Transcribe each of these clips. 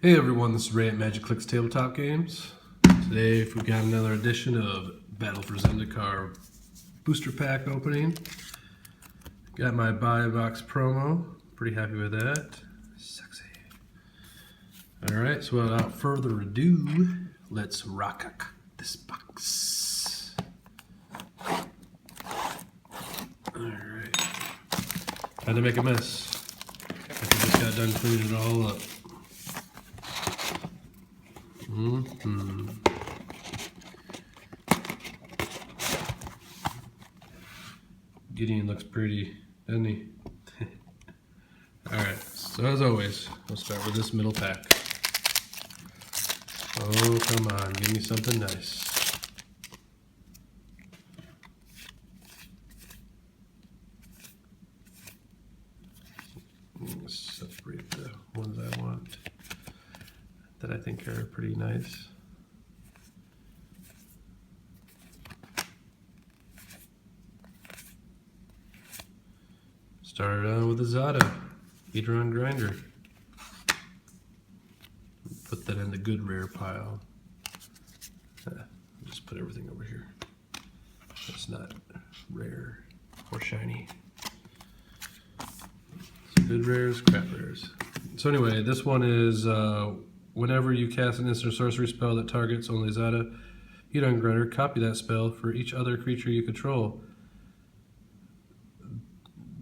Hey everyone, this is Ray at Magic Clicks Tabletop Games. Today we've got another edition of Battle for Zendikar booster pack opening. Got my buy box promo, pretty happy with that. Sexy. Alright, so without further ado, let's rock this box. Alright. Had to make a mess. I just got done cleaning it all up. Gideon looks pretty, doesn't he? Alright, so as always, we'll start with this middle pack. Oh, come on, give me something nice. Separate the ones I want that I think are pretty nice. Started out with a Zada, Eater on Grinder. Put that in the good rare pile. Just put everything over here. That's not rare or shiny. So good rares, crap rares. So anyway, this one is whenever you cast an instant sorcery spell that targets only Zada, Eater on Grinder, copy that spell for each other creature you control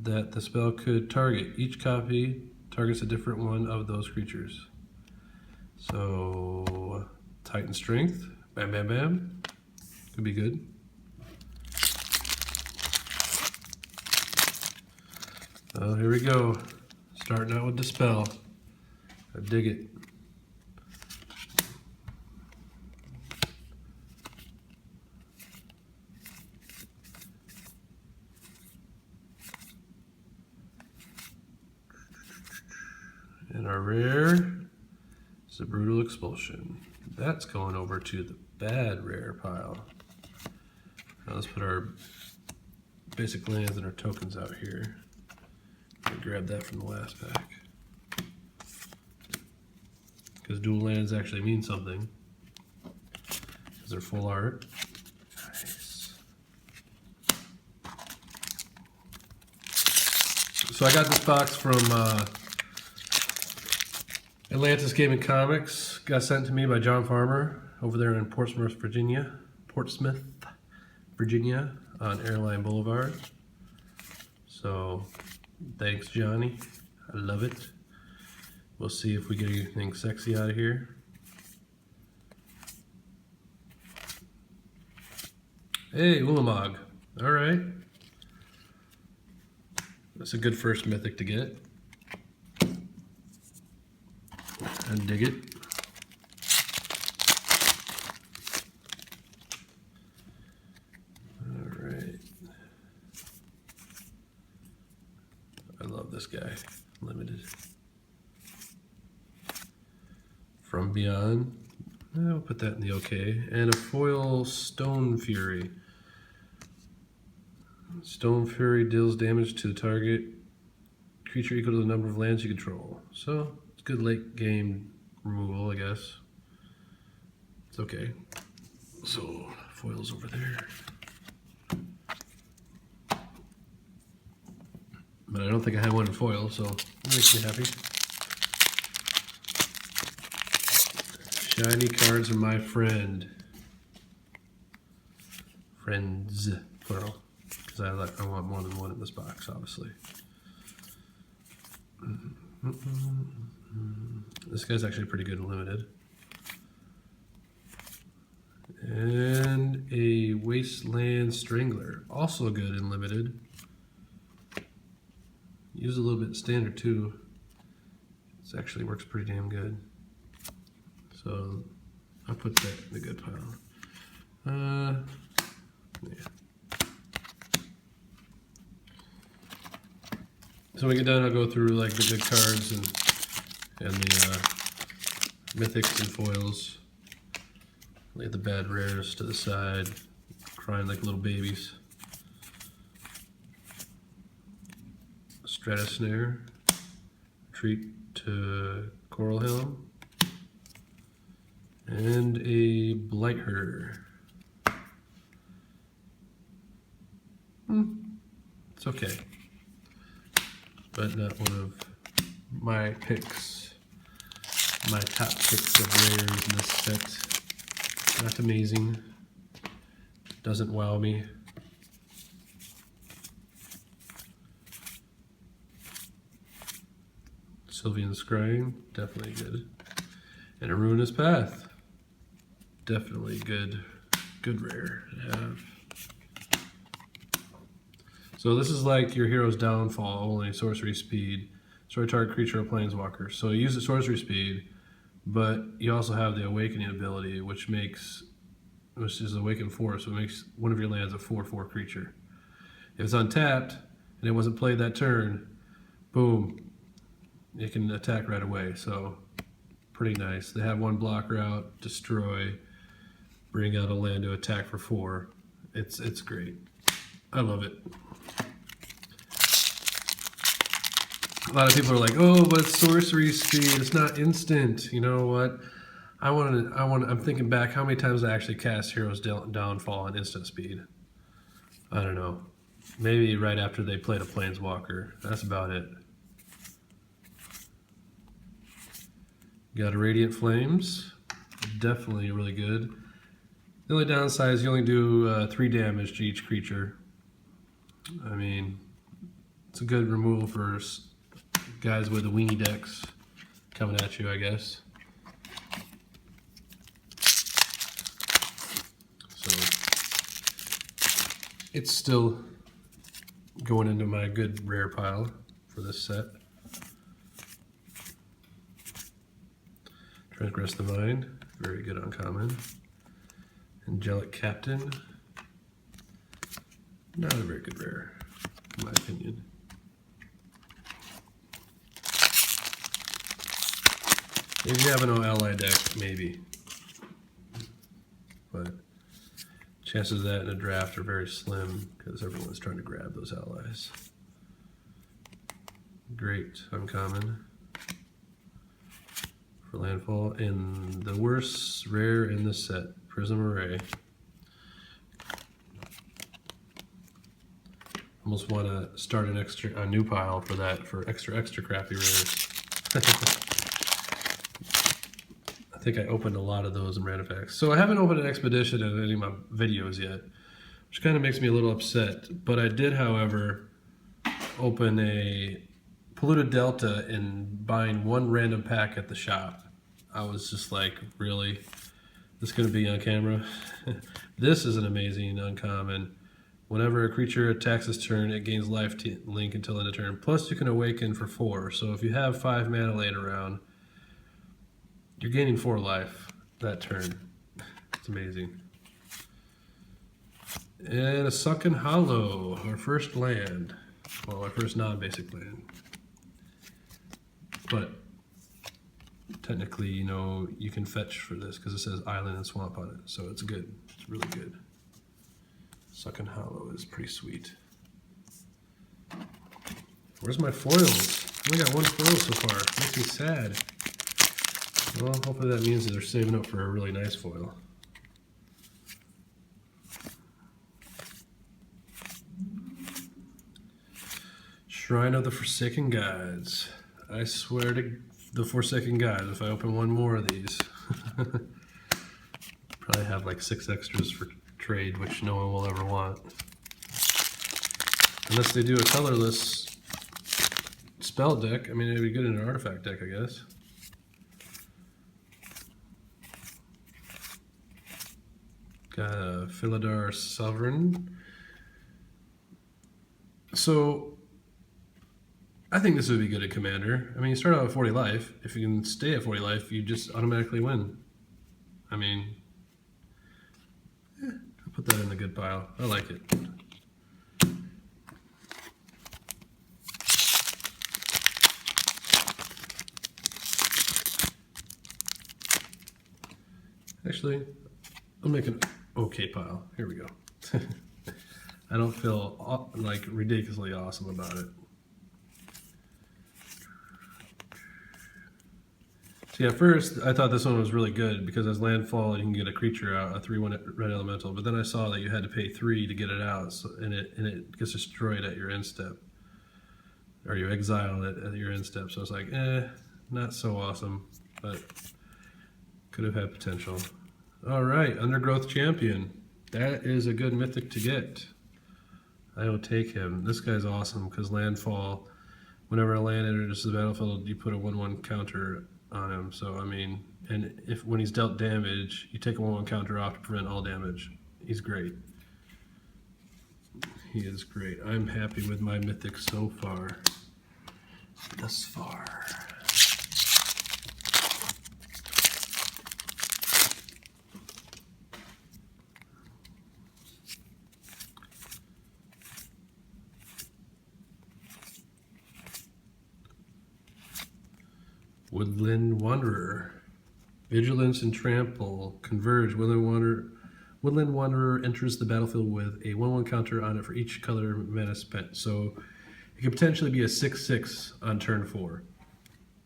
that the spell could target. Each copy targets a different one of those creatures. So, Titan Strength, bam bam bam, could be good. Oh, here we go. Starting out with Dispel. I dig it. And our rare is a Brutal Expulsion. That's going over to the bad rare pile. Now let's put our basic lands and our tokens out here. I'll grab that from the last pack. Because dual lands actually mean something. Because they're full art. Nice. So I got this box from Atlantis Gaming Comics. Got sent to me by John Farmer over there in Portsmouth, Virginia on Airline Boulevard. So thanks, Johnny. I love it. We'll see if we get anything sexy out of here. Hey, Ulamog. All right. That's a good first mythic to get. I dig it. All right. I love this guy. Limited. From Beyond. I'll put that in the okay. And a foil Stone Fury. Stone Fury deals damage to the target creature equal to the number of lands you control. So it's good late game removal, I guess. It's okay. So foil's over there. But I don't think I have one in foil, so that makes me happy. Shiny cards are my friend. Friends, plural. Because I want more than one in this box, obviously. This guy's actually pretty good and limited. And a Wasteland Strangler, also good and limited. Use a little bit standard too. This actually works pretty damn good. So I'll put that in the good pile. Yeah. So when we get done, I'll go through like the good cards and the mythics and foils. Lay the bad rares to the side, crying like little babies. Stratusnare, Retreat to Coral Helm, a Blight Herder. It's okay, but not one of my picks. My top picks of rares in this set. Not amazing. Doesn't wow me. Sylvian Scrying, definitely good. And a Ruinous Path, definitely good rare to have. So this is like your hero's downfall, only sorcery speed. Destroy target creature or planeswalker. So you use the sorcery speed, but you also have the awakening ability, which is awaken 4, so it makes one of your lands a 4/4 creature. If it's untapped and it wasn't played that turn, boom, it can attack right away. So pretty nice. They have one blocker out, destroy, bring out a land to attack for 4. It's great. I love it. A lot of people are like, oh, but it's sorcery speed. It's not instant. You know what? I'm thinking back how many times I actually cast Hero's Downfall on instant speed. I don't know. Maybe right after they played a Planeswalker. That's about it. Got a Radiant Flames. Definitely really good. The only downside is you only do 3 damage to each creature. I mean, it's a good removal for guys with the weenie decks coming at you, I guess. So it's still going into my good rare pile for this set. Transgress the Mind, very good uncommon. Angelic Captain, not a very good rare, in my opinion. If you have an ally deck, maybe. But chances of that in a draft are very slim because everyone's trying to grab those allies. Great uncommon for landfall. And the worst rare in this set, Prism Array. Almost want to start a new pile for that, for extra crappy rares. I think I opened a lot of those in random packs. So I haven't opened an Expedition in any of my videos yet, which kind of makes me a little upset. But I did, however, open a Polluted Delta and buying one random pack at the shop. I was just like, really? This is going to be on camera? This is an amazing uncommon. Whenever a creature attacks this turn, it gains life link until end of turn. Plus you can awaken for 4. So if you have 5 mana laying around, you're gaining 4 life that turn. It's amazing. And a Sunken Hollow, our first land. Well, our first non-basic land. But technically, you know, you can fetch for this because it says Island and Swamp on it. So it's good. It's really good. Sunken Hollow is pretty sweet. Where's my foils? I only got 1 foil so far. Makes me sad. Well, hopefully that means that they're saving up for a really nice foil. Shrine of the Forsaken Gods. I swear to the Forsaken Gods, if I open one more of these, probably have like 6 extras for trade, which no one will ever want. Unless they do a colorless spell deck. I mean, it'd be good in an artifact deck, I guess. Got a Philidar Sovereign. So, I think this would be good at Commander. I mean, you start out with 40 life. If you can stay at 40 life, you just automatically win. I mean, I'll put that in the good pile. I like it. Actually, I'll make an okay pile. Here we go. I don't feel like ridiculously awesome about it. See, at first I thought this one was really good because as landfall you can get a creature out, a 3/1 red elemental. But then I saw that you had to pay 3 to get it out, so, and it gets destroyed at your end step, or you exile it at your end step. So it's like, not so awesome, but could have had potential. All right, Undergrowth Champion. That is a good mythic to get. I will take him. This guy's awesome because landfall. Whenever a land enters the battlefield, you put a 1/1 counter on him. So I mean, and if when he's dealt damage, you take a 1/1 counter off to prevent all damage. He's great. He is great. I'm happy with my mythic so far. Thus far. Woodland Wanderer. Vigilance and Trample. Converge. Woodland Wanderer enters the battlefield with a 1/1 counter on it for each color mana spent. So it could potentially be a 6/6 on turn 4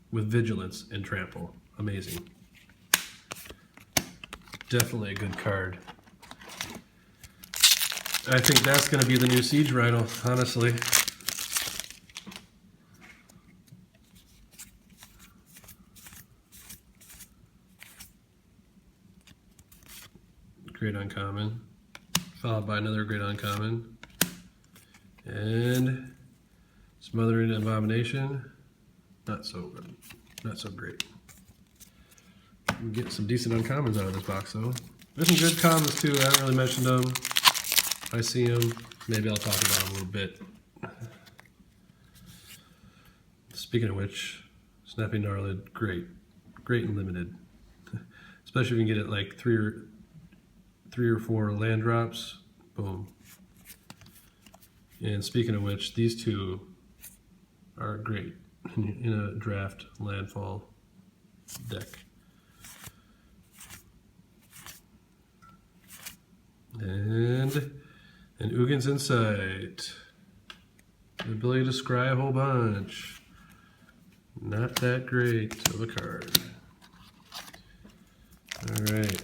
with Vigilance and Trample. Amazing. Definitely a good card. I think that's going to be the new Siege Rhino, honestly. Great uncommon, followed by another great uncommon, and Smothering Abomination. Not so good, not so great. We get some decent uncommons out of this box though. There's some good commons too. I haven't really mentioned them. I see them. Maybe I'll talk about them a little bit. Speaking of which, Snappy Gnarlid, great and limited, especially if you can get it like 3 or 4 land drops. Boom. And speaking of which, these two are great in a draft landfall deck. And an Ugin's Insight. The ability to scry a whole bunch. Not that great of a card. Alright.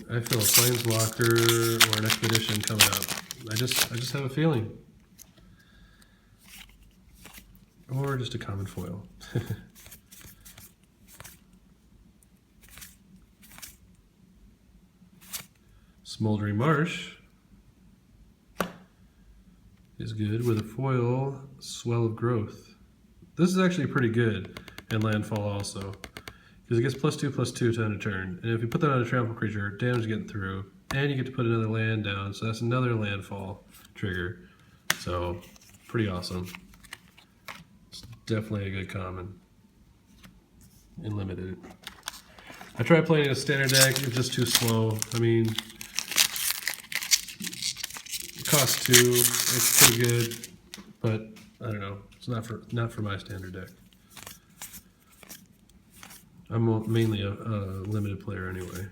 I feel a Planeswalker or an Expedition coming up. I just have a feeling. Or just a common foil. Smoldering Marsh is good with a foil, Swell of Growth. This is actually pretty good in landfall also. Because it gets +2/+2 to end a turn. And if you put that on a trample creature, damage getting through, and you get to put another land down, so that's another landfall trigger. So, pretty awesome. It's definitely a good common. And limited. I tried playing a standard deck, it's just too slow. I mean, it costs 2, it's pretty good, but I don't know, it's not for my standard deck. I'm mainly a limited player anyway.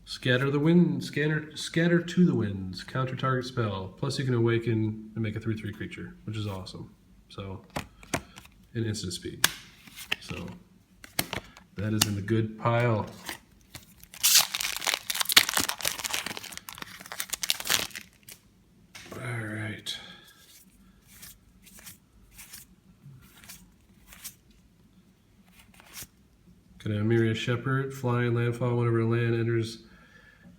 Scatter to the winds. Counter target spell. Plus you can awaken and make a 3/3 creature, which is awesome. So, in instant speed. So, that is in the good pile. All right. Got a Myriad Shepherd, flying landfall. Whenever a land enters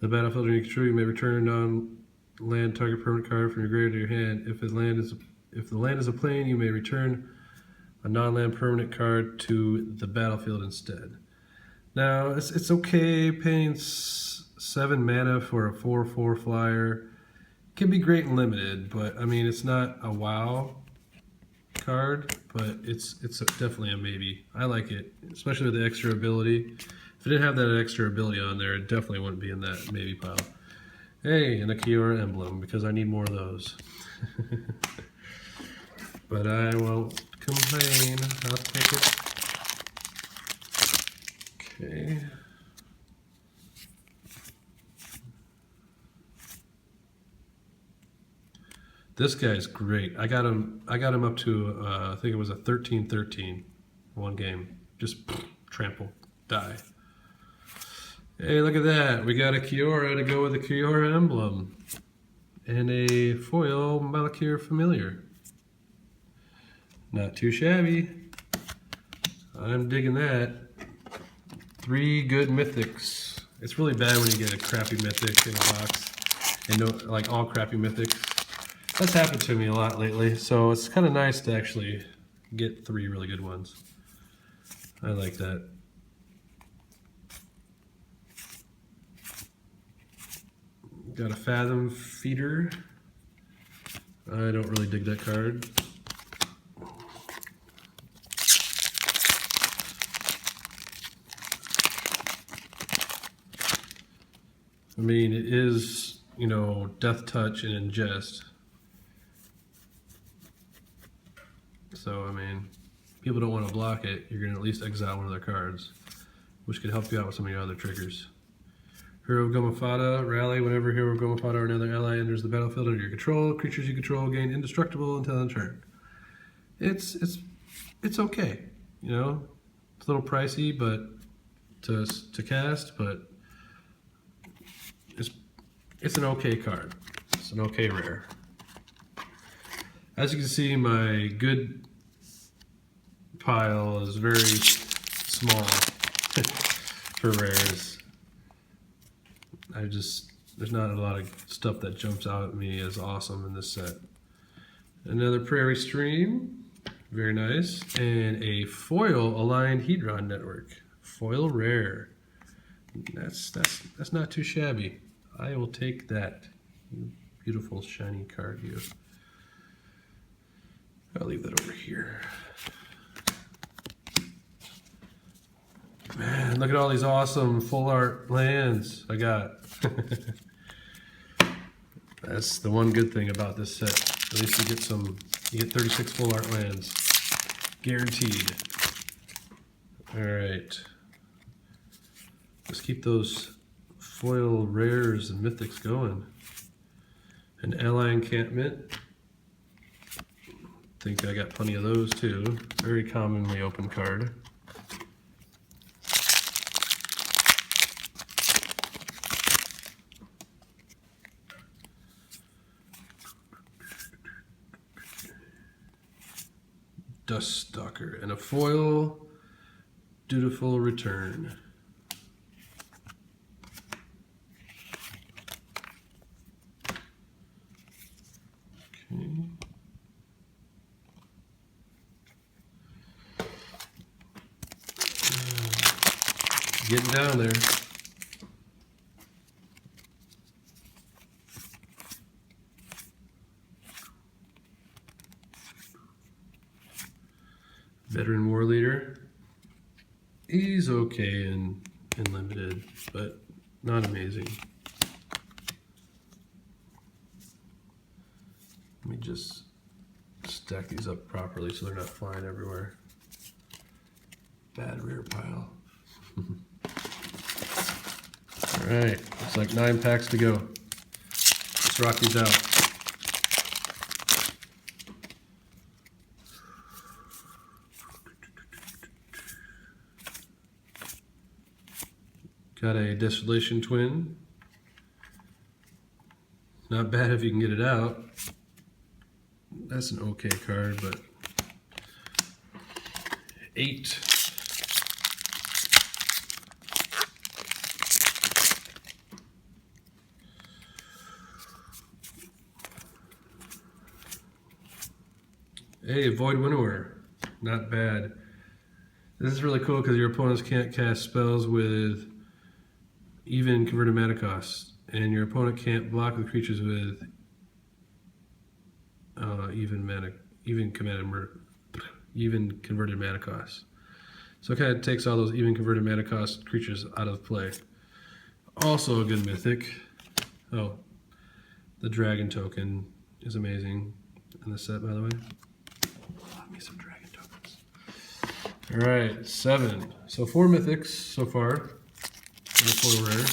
the battlefield and you control, you may return non-land target permanent card from your grave to your hand. If the land is a plane, you may return a non-land permanent card to the battlefield instead. Now it's okay paying 7 mana for a 4/4 flyer. It can be great and limited, but I mean it's not a wow card, but it's definitely a maybe. I like it, especially with the extra ability. If it didn't have that extra ability on there, it definitely wouldn't be in that maybe pile. Hey, and a Kiora emblem, because I need more of those. But I won't complain. I'll take it. Okay. This guy's great. I got him up to I think it was a 13-13 one game. Just trample die. Hey, look at that. We got a Kiora to go with the Kiora emblem. And a foil Malakir Familiar. Not too shabby. I'm digging that. 3 good mythics. It's really bad when you get a crappy mythic in a box. And no, like all crappy mythics. That's happened to me a lot lately. So it's kind of nice to actually get 3 really good ones. I like that. Got a Fathom Feeder. I don't really dig that card. I mean, it is, you know, Death Touch and Ingest. So, I mean, people don't want to block it. You're going to at least exile one of their cards, which could help you out with some of your other triggers. Hero of Gomafada, rally whenever Hero of Gomafada or another ally enters the battlefield under your control. Creatures you control gain indestructible until end turn. It's okay, you know. It's a little pricey, but to cast, but it's an okay card. It's an okay rare. As you can see, my good pile is very small for rares. There's not a lot of stuff that jumps out at me as awesome in this set. Another Prairie Stream, very nice, and a foil Aligned Hedron Network, foil rare. That's not too shabby. I will take that. You beautiful shiny card, you. I'll leave that over here. Man, look at all these awesome full art lands I got. That's the one good thing about this set. At least you get 36 full art lands. Guaranteed. Alright. Let's keep those foil rares and mythics going. An ally encampment. Think I got plenty of those too. Very commonly open card. Duststalker and a foil Dutiful Return. Okay. Getting down there. Veteran War Leader. He's okay in limited, but not amazing. Let me just stack these up properly so they're not flying everywhere. Bad rear pile. Alright, looks like 9 packs to go. Let's rock these out. Got a Desolation Twin. Not bad if you can get it out. That's an okay card, but 8. Hey, Void Winnower. Not bad. This is really cool because your opponents can't cast spells with even converted mana costs, and your opponent can't block with creatures with even converted mana costs. So it kind of takes all those even converted mana cost creatures out of play. Also a good mythic. Oh, the dragon token is amazing in the set, by the way. Love me some dragon tokens. All right, 7. So 4 mythics so far. And a foil rare.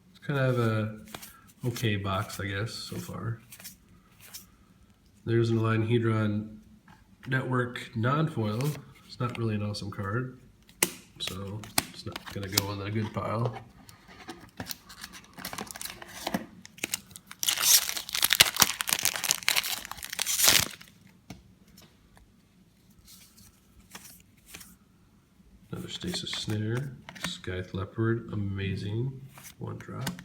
It's kind of a okay box, I guess, so far. There's an Aligned Hedron Network non-foil. It's not really an awesome card, so it's not gonna go in the good pile. Another Stasis Snare, Scythe Leopard, amazing, 1-drop,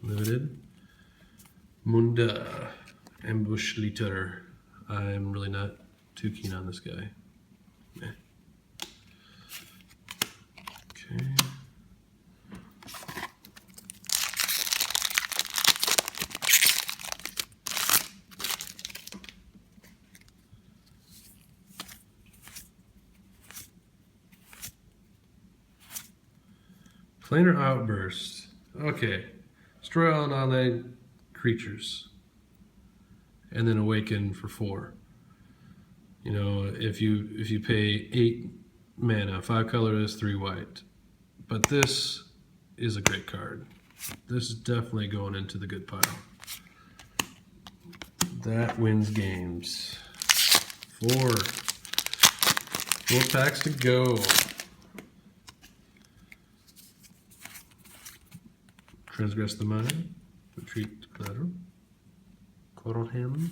limited. Munda, Ambush Litter. I'm really not too keen on this guy. Meh. Okay. Planar Outburst. Okay. Destroy all non-land creatures. And then awaken for 4. You know, if you pay 8 mana, 5 colorless, 3 white. But this is a great card. This is definitely going into the good pile. That wins games. 4 packs to go. Transgress the Mind, Retreat Collateral, Coralham,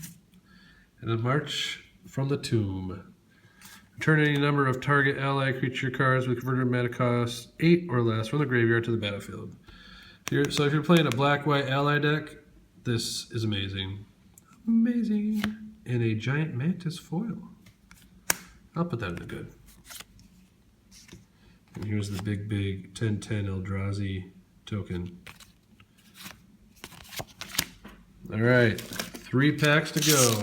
and a March from the Tomb. Return any number of target ally creature cards with converted mana cost 8 or less from the graveyard to the battlefield. So if you're playing a black-white ally deck, this is amazing. Amazing. And a giant mantis foil. I'll put that in the good. And here's the big 10/10 Eldrazi token. All right, 3 packs to go.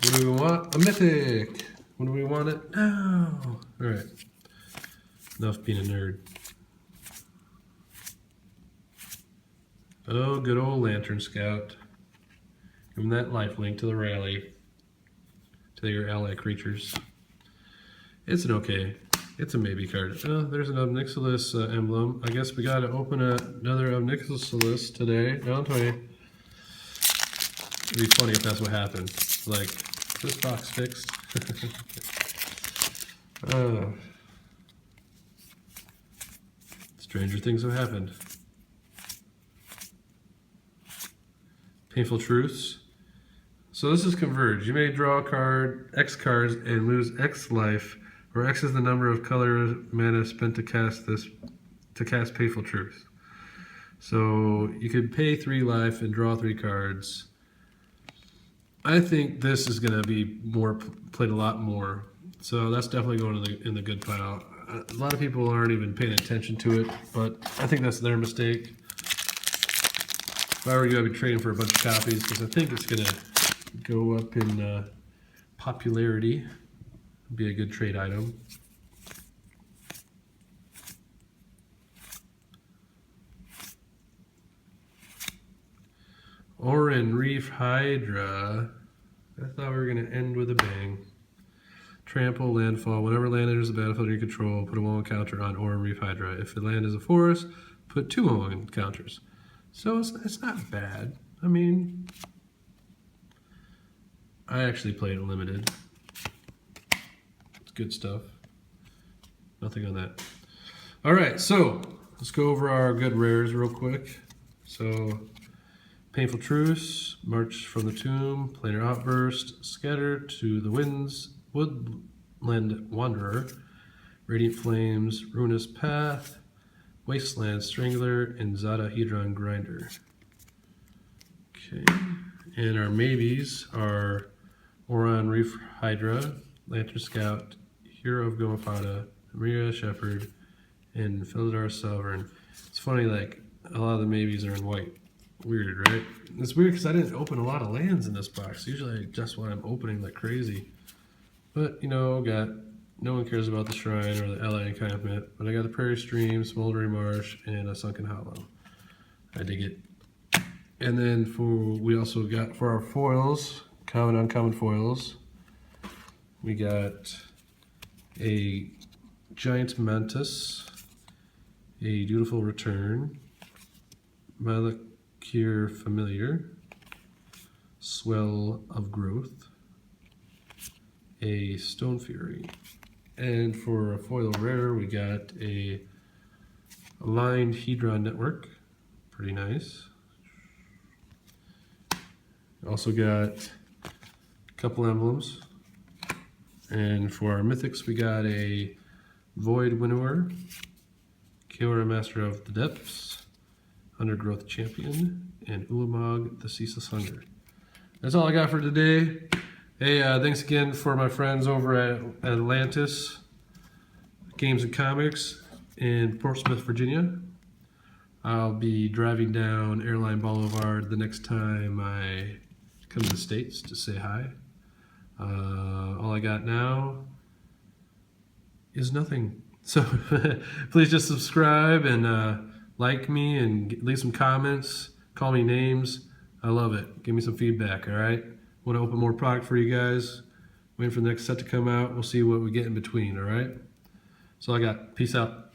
What do we want? A mythic. What do we want it now? All right, enough being a nerd. Oh, good old Lantern Scout. Give him that lifelink to the rally. To your ally creatures. It's an okay. It's a maybe card. Oh, there's an Obnixilis emblem. I guess we gotta open another Obnixilis today, don't we? It'd be funny if that's what happened. Like, is this box fixed? Stranger things have happened. Painful Truths. So this is Converge. You may draw a card, X cards, and lose X life, where X is the number of color mana spent to cast Painful Truth. So you could pay 3 life and draw 3 cards. I think this is going to be played a lot more. So that's definitely going in the good pile. A lot of people aren't even paying attention to it, but I think that's their mistake. If I were you, I'd be trading for a bunch of copies because I think it's going to go up in popularity. Be a good trade item. Oran Reef Hydra. I thought we were going to end with a bang. Trample, landfall. Whenever land enters the battlefield you control, put a 1/1 counter on Oran Reef Hydra. If the land is a forest, put 2 1/1 counters. So it's not bad. I mean, I actually played it limited. It's good stuff. Nothing on that. All right, so let's go over our good rares real quick. So, Painful Truce, March from the Tomb, Planar Outburst, Scatter to the Winds, Woodland Wanderer, Radiant Flames, Ruinous Path, Wasteland Strangler, and Zadahedron Grinder. Okay, and our maybes are Oran Reef Hydra, Lantern Scout, Hero of Gomapata, Maria Shepherd, and Philidar Sovereign. It's funny, like, a lot of the maybes are in white. Weird, right? It's weird because I didn't open a lot of lands in this box. Usually just when I'm opening like crazy. But, you know, no one cares about the Shrine or the LA Encampment. But I got the Prairie Stream, Smoldering Marsh, and a Sunken Hollow. I dig it. And then we also got, for our foils, common, uncommon foils, we got a Giant Mantis, a Dutiful Return, Malakir Familiar, Swell of Growth, a Stone Fury, and for a foil rare we got a Aligned Hedron Network, pretty nice. Also got a couple emblems, and for our mythics we got a Void Winnower, Kiora Master of the Depths, Undergrowth Champion, and Ulamog the Ceaseless Hunger. That's all I got for today. Hey, thanks again for my friends over at Atlantis Games and Comics in Portsmouth, Virginia. I'll be driving down Airline Boulevard the next time I come to the States to say hi. All I got now is nothing. So please just subscribe and like me and leave some comments. Call me names. I love it. Give me some feedback, all right? Want to open more product for you guys. Waiting for the next set to come out. We'll see what we get in between, all right? That's all I got. Peace out.